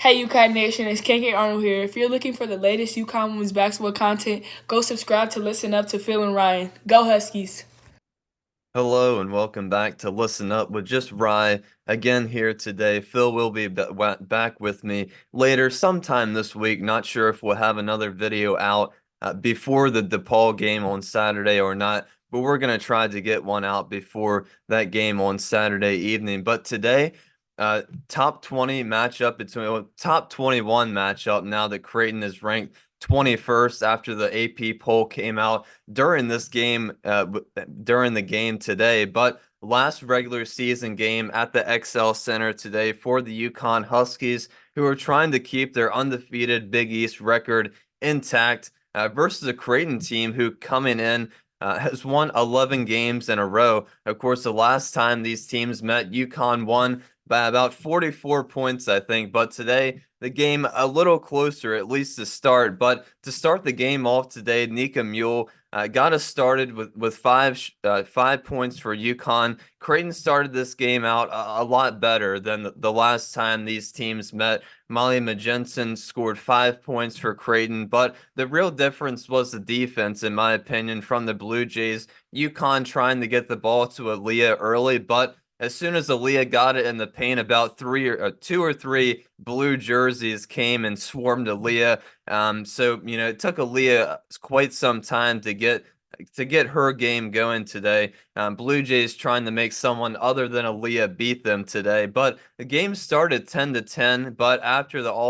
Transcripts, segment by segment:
Hey UConn Nation, it's KK Arnold here. If you're looking for the latest UConn women's basketball content, go subscribe to Listen Up to Phil and Ryan. Go Huskies! Hello and welcome back to Listen Up with just Rye again here today. Phil will be back with me later sometime this week. Not sure if we'll have another video out before the DePaul game on Saturday or not, but we're going to try to get one out before that game on Saturday evening. But today, top 20 matchup top 21 matchup now that Creighton is ranked 21st after the AP poll came out during this game, during the game today. But last regular season game at the XL Center today for the UConn Huskies, who are trying to keep their undefeated Big East record intact, versus a Creighton team who coming in has won 11 games in a row. Of course, the last time these teams met, UConn won by about 44 points, I think. But today, the game a little closer, at least to start. But to start the game off today, Nika Mule got us started with 5 points for UConn. Creighton started this game out a lot better than the last time these teams met. Molly Majensen scored 5 points for Creighton, but the real difference was the defense, in my opinion, from the Blue Jays. UConn trying to get the ball to Aaliyah early, but as soon as Aaliyah got it in the paint, about two or three blue jerseys came and swarmed Aaliyah. So it took Aaliyah quite some time to get her game going today. Blue Jays trying to make someone other than Aaliyah beat them today, but the game started 10-10. But after that,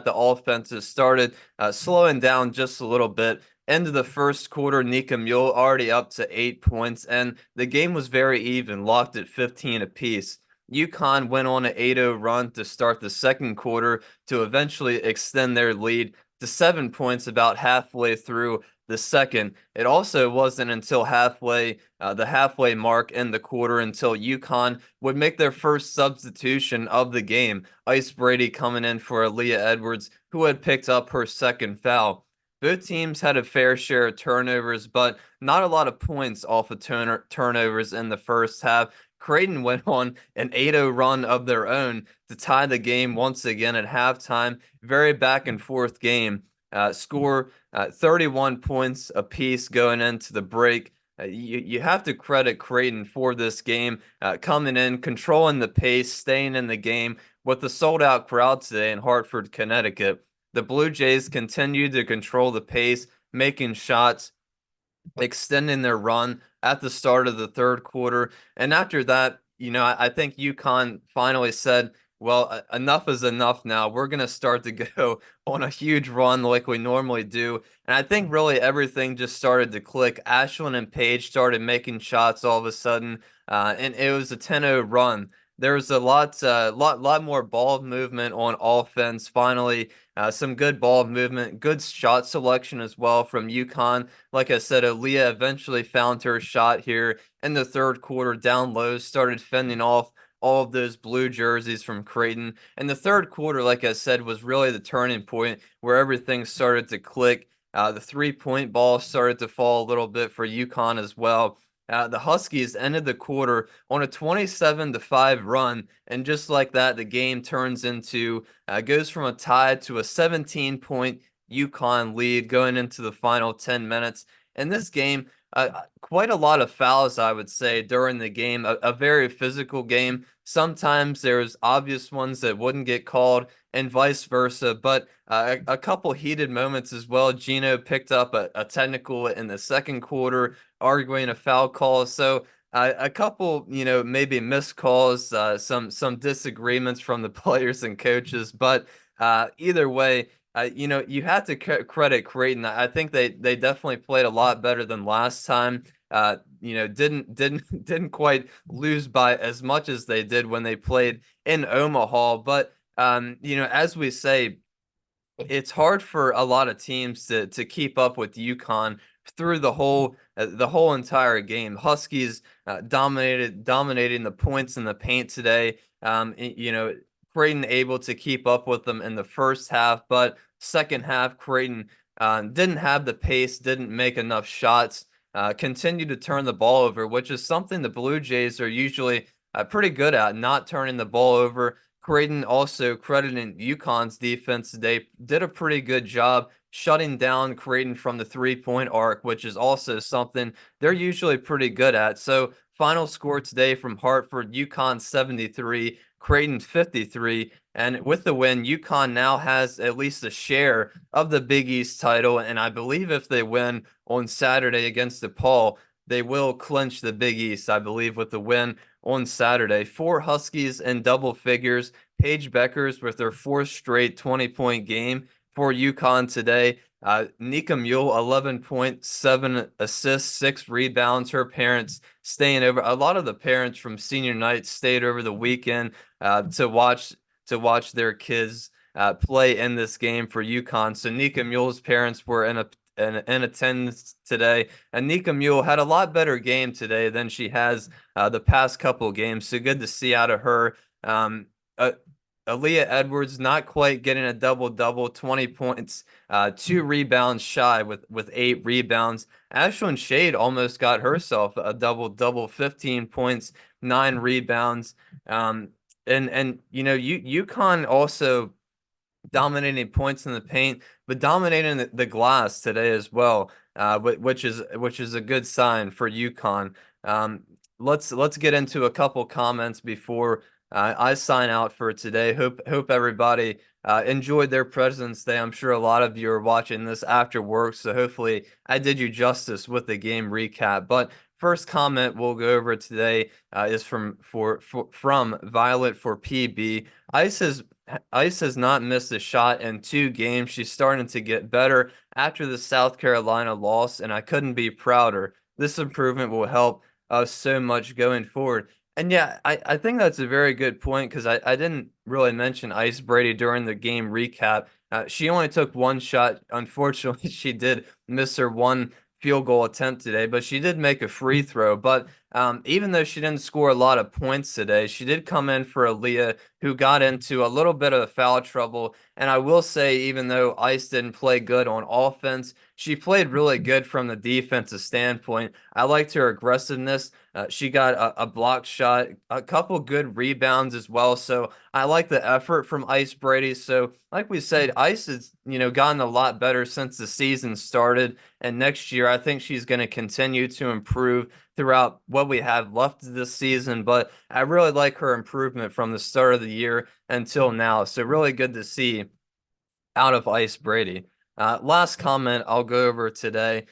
the offenses started slowing down just a little bit. End of the first quarter, Nika Mule already up to 8 points, and the game was very even, locked at 15 apiece. UConn went on an 8-0 run to start the second quarter to eventually extend their lead to 7 points about halfway through the second. It also wasn't until the halfway mark in the quarter, until UConn would make their first substitution of the game. Ice Brady coming in for Aaliyah Edwards, who had picked up her second foul. Both teams had a fair share of turnovers, but not a lot of points off of turnovers in the first half. Creighton went on an 8-0 run of their own to tie the game once again at halftime. Very back and forth game. Score 31 points apiece going into the break. You have to credit Creighton for this game, coming in, controlling the pace, staying in the game with the sold-out crowd today in Hartford, Connecticut. The Blue Jays continued to control the pace, making shots, extending their run at the start of the third quarter. And after that, I think UConn finally said, well, enough is enough now. We're going to start to go on a huge run like we normally do. And I think really everything just started to click. Ashlyn and Paige started making shots all of a sudden, and it was a 10-0 run. There was a lot more ball movement on offense. Finally, some good ball movement, good shot selection as well from UConn. Like I said, Aaliyah eventually found her shot here in the third quarter, down low, started fending off all of those blue jerseys from Creighton. And the third quarter, like I said, was really the turning point where everything started to click. The three-point ball started to fall a little bit for UConn as well. The Huskies ended the quarter on a 27-5 run, and just like that, the game goes from a tie to a 17-point UConn lead going into the final 10 minutes. In this game, quite a lot of fouls, I would say, during the game. A very physical game. Sometimes there's obvious ones that wouldn't get called, and vice versa. But a couple heated moments as well. Gino picked up a technical in the second quarter, arguing a foul call. So a couple, maybe missed calls, some disagreements from the players and coaches. But either way, you have to credit Creighton. I think they definitely played a lot better than last time. Didn't quite lose by as much as they did when they played in Omaha. But as we say, it's hard for a lot of teams to keep up with UConn through the whole entire game. Huskies dominating the points in the paint today. Creighton able to keep up with them in the first half, but second half Creighton didn't have the pace, didn't make enough shots, continued to turn the ball over, which is something the Blue Jays are usually pretty good at, not turning the ball over. Creighton also crediting UConn's defense. They did a pretty good job shutting down Creighton from the three-point arc, which is also something they're usually pretty good at. So, final score today from Hartford, UConn 73, Creighton 53. And with the win, UConn now has at least a share of the Big East title. And I believe if they win on Saturday against DePaul, they will clinch the Big East, I believe, with the win on Saturday. Four Huskies in double figures. Paige Beckers with their fourth straight 20-point game for UConn today. Nika Mule, 11.7 assists, 6 rebounds. Her parents staying over. A lot of the parents from senior night stayed over the weekend to watch their kids play in this game for UConn. So Nika Mule's parents were in attendance today, and Nika Mule had a lot better game today than she has the past couple games. So good to see out of her. Uh, Aaliyah Edwards not quite getting a double-double, 20 points, 2 rebounds shy with 8 rebounds. Ashlyn Shade almost got herself a double-double, 15 points, 9 rebounds. And UConn also dominating points in the paint, but dominating the glass today as well, which is a good sign for UConn. Um, let's get into a couple comments before I sign out for today. Hope everybody enjoyed their President's Day. I'm sure a lot of you are watching this after work, so hopefully I did you justice with the game recap. But first comment we'll go over today is from Violet for PB. Ice has not missed a shot in 2 games. She's starting to get better after the South Carolina loss, and I couldn't be prouder. This improvement will help us so much going forward. And yeah, I think that's a very good point because I didn't really mention Ice Brady during the game recap. She only took 1 shot. Unfortunately, she did miss her one field goal attempt today, but she did make a free throw. But even though she didn't score a lot of points today, she did come in for Aaliyah, who got into a little bit of foul trouble. And I will say, even though Ice didn't play good on offense, she played really good from the defensive standpoint. I liked her aggressiveness. She got a block shot, a couple good rebounds as well. So I like the effort from Ice Brady. So, like we said, Ice has gotten a lot better since the season started. And next year, I think she's going to continue to improve throughout what we have left of this season. But I really like her improvement from the start of the year until now. So really good to see out of Ice Brady. Last comment I'll go over today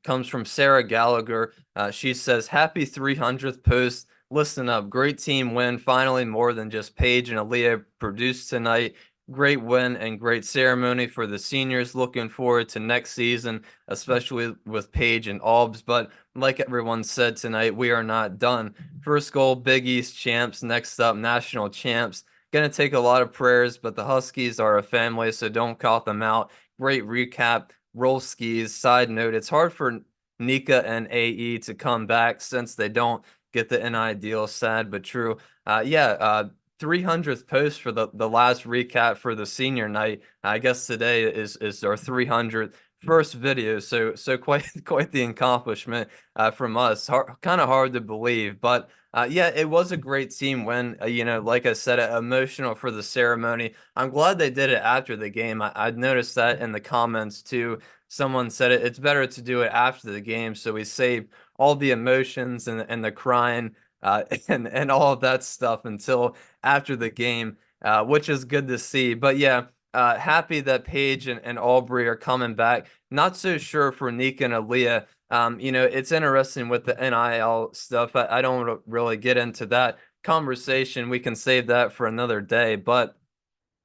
comes from Sarah Gallagher. She says, "Happy 300th post. Listen up. Great team win. Finally, more than just Paige and Aaliyah produced tonight. Great win and great ceremony for the seniors. Looking forward to next season, especially with Paige and Albs. But like everyone said tonight, we are not done. First goal, Big East champs. Next up, national champs. Gonna take a lot of prayers, but the Huskies are a family, so don't count them out. Great recap. Roll skis. Side note, it's hard for Nika and AE to come back since they don't get the NI deal. Sad but true. Yeah, 300th post for the last recap for the senior night. I guess today is our 300th first video, so quite quite the accomplishment from us. Kind of hard to believe, but yeah, it was a great team win. Like I said, emotional for the ceremony. I'm glad they did it after the game. I'd noticed that in the comments too. Someone said it's better to do it after the game, so we save all the emotions and the crying and all of that stuff until after the game, which is good to see. But yeah, happy that Paige and Aubrey are coming back. Not so sure for Nika and Aaliyah. It's interesting with the NIL stuff. I don't really get into that conversation. We can save that for another day. But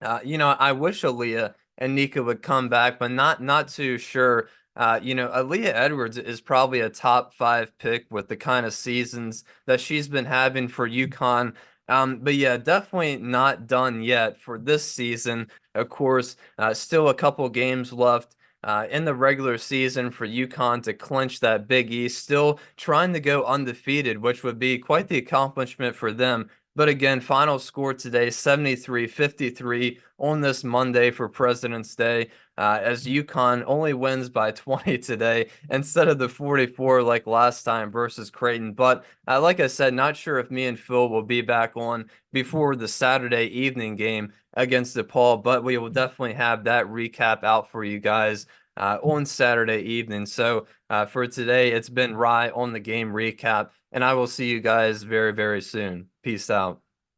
I wish Aaliyah and Nika would come back, but not too sure. Aaliyah Edwards is probably a top 5 pick with the kind of seasons that she's been having for UConn. But yeah, definitely not done yet for this season. Of course, still a couple games left in the regular season for UConn to clinch that Big East. Still trying to go undefeated, which would be quite the accomplishment for them. But again, final score today 73-53 on this Monday for President's Day. As UConn only wins by 20 today instead of the 44 like last time versus Creighton. But like I said, not sure if me and Phil will be back on before the Saturday evening game against DePaul, but we will definitely have that recap out for you guys on Saturday evening. So for today, it's been Rye on the game recap, and I will see you guys very, very soon. Peace out.